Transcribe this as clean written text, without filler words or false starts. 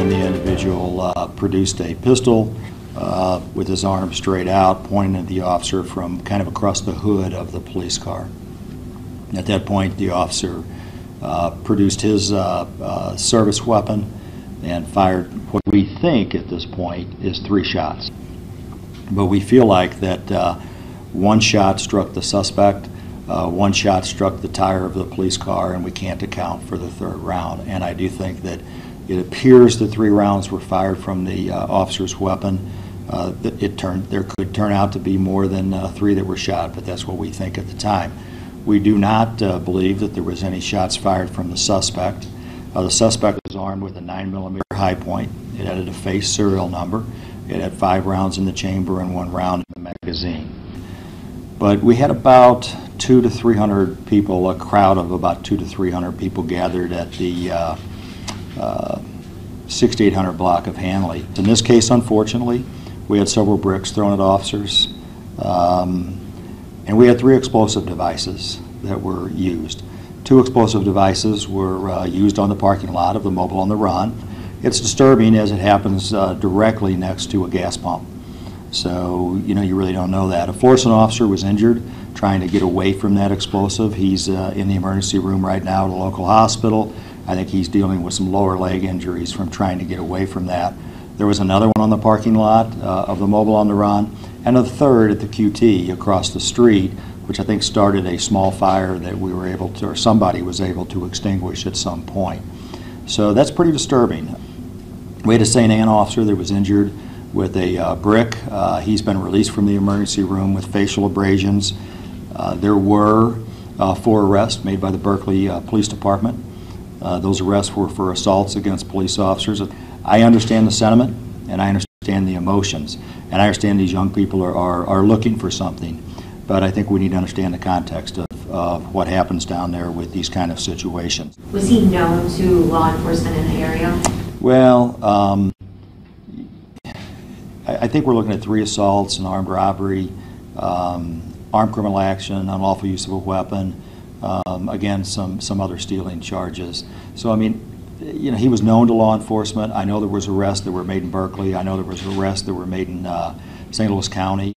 when the individual produced a pistol with his arm straight out, pointing at the officer from kind of across the hood of the police car. At that point, the officer produced his service weapon and fired what we think at this point is 3 shots. But we feel like that 1 shot struck the suspect, 1 shot struck the tire of the police car, and we can't account for the 3rd round. And I do think that it appears that 3 rounds were fired from the officer's weapon. There could turn out to be more than 3 that were shot, but that's what we think at the time. We do not believe that there was any shots fired from the suspect. The suspect was armed with a 9mm high point. It had a defaced serial number. It had 5 rounds in the chamber and 1 round in the magazine. But we had about 200 to 300 people, a crowd of about 200 to 300 people gathered at the 6800 block of Hanley. In this case, unfortunately, we had several bricks thrown at officers, and we had 3 explosive devices that were used. 2 explosive devices were used on the parking lot of the Mobile on the Run. It's disturbing as it happens directly next to a gas pump. So, you really don't know that. A Florissant officer was injured trying to get away from that explosive. He's in the emergency room right now at a local hospital. I think he's dealing with some lower leg injuries from trying to get away from that. There was another one on the parking lot of the Mobile on the Run, and a third at the QT across the street, which I think started a small fire that we were able to, or somebody was able to extinguish at some point. So that's pretty disturbing. We had a St. Anne officer that was injured with a brick. He's been released from the emergency room with facial abrasions. There were 4 arrests made by the Berkeley Police Department. Those arrests were for assaults against police officers. I understand the sentiment, and I understand the emotions, and I understand these young people are looking for something, but I think we need to understand the context of what happens down there with these kind of situations. Was he known to law enforcement in the area? Well, I think we're looking at 3 assaults, an armed robbery, armed criminal action, unlawful use of a weapon, again, some other stealing charges. So, I mean, he was known to law enforcement. I know there was arrests that were made in Berkeley. I know there was arrests that were made in St. Louis County.